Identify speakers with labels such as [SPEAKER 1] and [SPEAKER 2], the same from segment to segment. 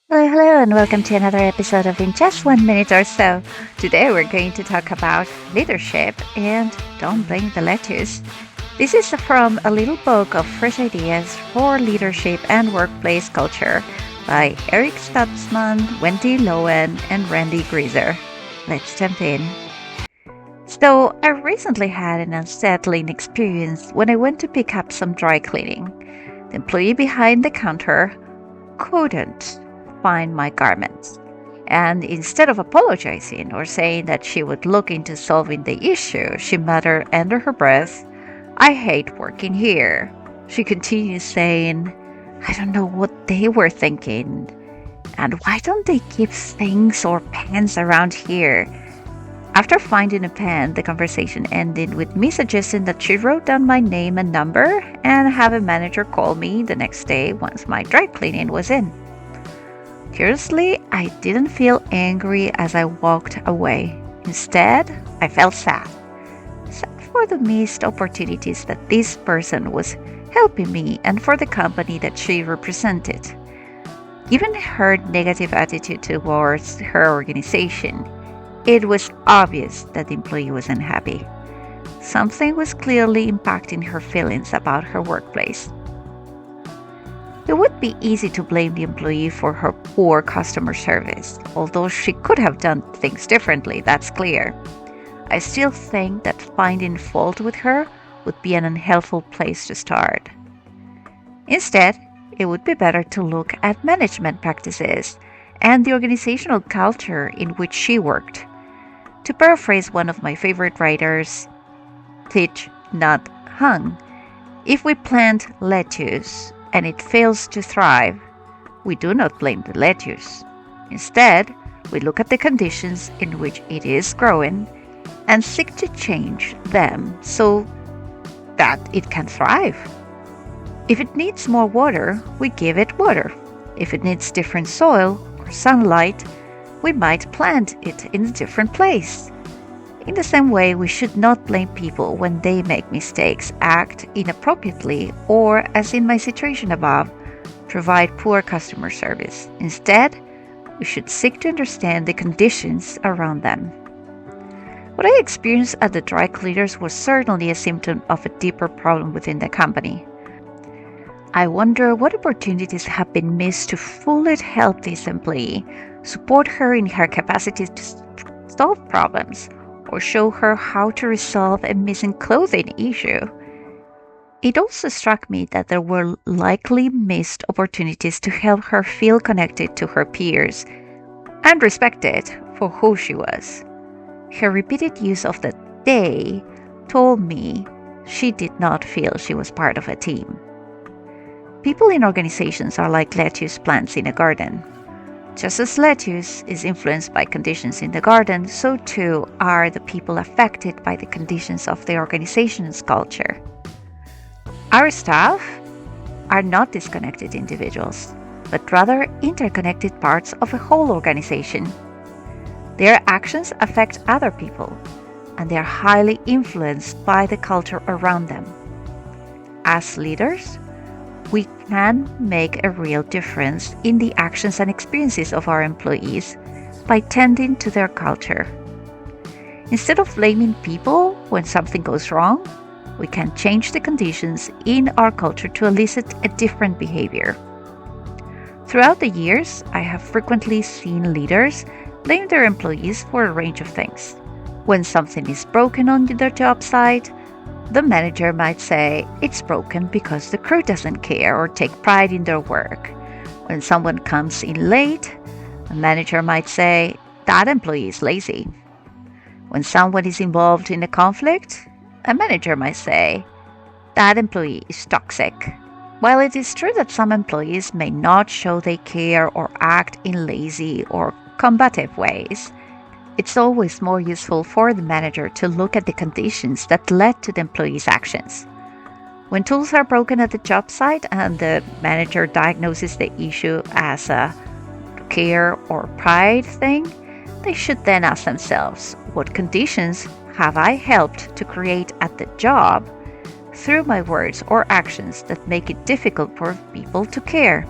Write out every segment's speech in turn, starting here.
[SPEAKER 1] Hello, and welcome to another episode of In Just 1 Minute or So. Today, we're going to talk about leadership and don't blame the lettuce. This is from a little book of fresh ideas for leadership and workplace culture by Eric Stutzman, Wendy Loewen, and Randy Grieser. Let's jump in. So, I recently had an unsettling experience when I went to pick up some dry cleaning. The employee behind the counter couldn't find my garments. And instead of apologizing or saying that she would look into solving the issue, she muttered under her breath, "I hate working here." She continued saying, "I don't know what they were thinking. And why don't they keep things or pens around here?" After finding a pen, the conversation ended with me suggesting that she wrote down my name and number and have a manager call me the next day once my dry cleaning was in. Curiously, I didn't feel angry as I walked away. Instead, I felt sad. Sad for the missed opportunities that this person was helping me and for the company that she represented. Given her negative attitude towards her organization, it was obvious that the employee was unhappy. Something was clearly impacting her feelings about her workplace. It would be easy to blame the employee for her poor customer service, although she could have done things differently, that's clear. I still think that finding fault with her would be an unhelpful place to start. Instead, it would be better to look at management practices and the organizational culture in which she worked. To paraphrase one of my favorite writers, Thich Nhat Hanh, if we plant lettuce and it fails to thrive, we do not blame the lettuce. Instead, we look at the conditions in which it is growing and seek to change them so that it can thrive. If it needs more water, we give it water. If it needs different soil or sunlight, we might plant it in a different place. In the same way, we should not blame people when they make mistakes, act inappropriately, or, as in my situation above, provide poor customer service. Instead, we should seek to understand the conditions around them. What I experienced at the dry cleaners was certainly a symptom of a deeper problem within the company. I wonder what opportunities have been missed to fully help this employee, support her in her capacity to solve problems, or show her how to resolve a missing clothing issue. It also struck me that there were likely missed opportunities to help her feel connected to her peers and respected for who she was. Her repeated use of the "they" told me she did not feel she was part of a team. People in organizations are like lettuce plants in a garden. Just as lettuce is influenced by conditions in the garden, so too are the people affected by the conditions of the organization's culture. Our staff are not disconnected individuals, but rather interconnected parts of a whole organization. Their actions affect other people, and they are highly influenced by the culture around them. As leaders, we can make a real difference in the actions and experiences of our employees by tending to their culture. Instead of blaming people when something goes wrong, we can change the conditions in our culture to elicit a different behavior. Throughout the years, I have frequently seen leaders blame their employees for a range of things. When something is broken on their job site, the manager might say it's broken because the crew doesn't care or take pride in their work. When someone comes in late, a manager might say that employee is lazy. When someone is involved in a conflict, a manager might say that employee is toxic. While it is true that some employees may not show they care or act in lazy or combative ways, it's always more useful for the manager to look at the conditions that led to the employee's actions. When tools are broken at the job site and the manager diagnoses the issue as a care or pride thing, they should then ask themselves, what conditions have I helped to create at the job through my words or actions that make it difficult for people to care?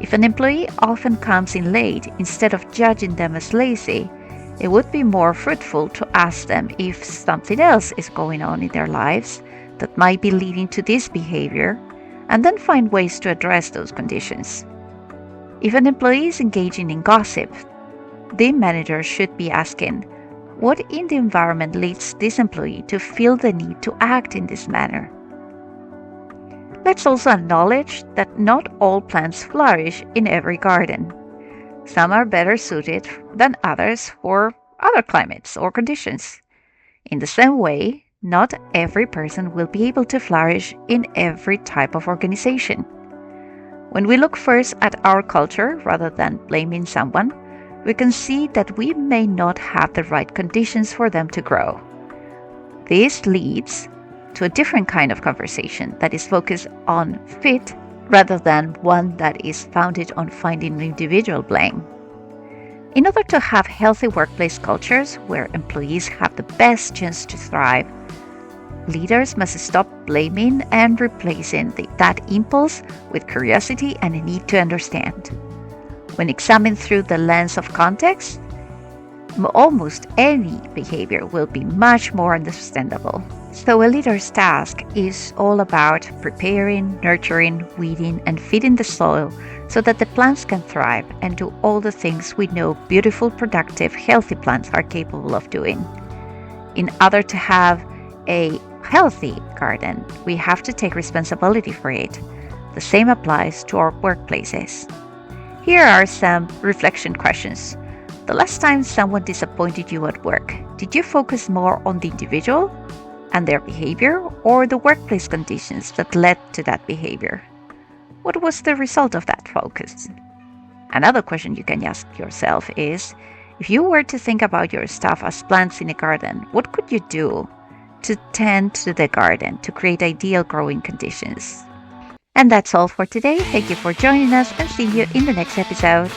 [SPEAKER 1] If an employee often comes in late, instead of judging them as lazy, it would be more fruitful to ask them if something else is going on in their lives that might be leading to this behavior, and then find ways to address those conditions. If an employee is engaging in gossip, the manager should be asking, what in the environment leads this employee to feel the need to act in this manner? Let's also acknowledge that not all plants flourish in every garden. Some are better suited than others for other climates or conditions. In the same way, not every person will be able to flourish in every type of organization. When we look first at our culture rather than blaming someone, we can see that we may not have the right conditions for them to grow. This leads to a different kind of conversation that is focused on fit rather than one that is founded on finding individual blame. In order to have healthy workplace cultures where employees have the best chance to thrive, leaders must stop blaming and replacing that impulse with curiosity and a need to understand. When examined through the lens of context, almost any behavior will be much more understandable. So a leader's task is all about preparing, nurturing, weeding, and feeding the soil so that the plants can thrive and do all the things we know beautiful, productive, healthy plants are capable of doing. In order to have a healthy garden, we have to take responsibility for it. The same applies to our workplaces. Here are some reflection questions. The last time someone disappointed you at work, did you focus more on the individual and their behavior or the workplace conditions that led to that behavior? What was the result of that focus? Another question you can ask yourself is, if you were to think about your stuff as plants in a garden, what could you do to tend to the garden to create ideal growing conditions? And that's all for today. Thank you for joining us and see you in the next episode.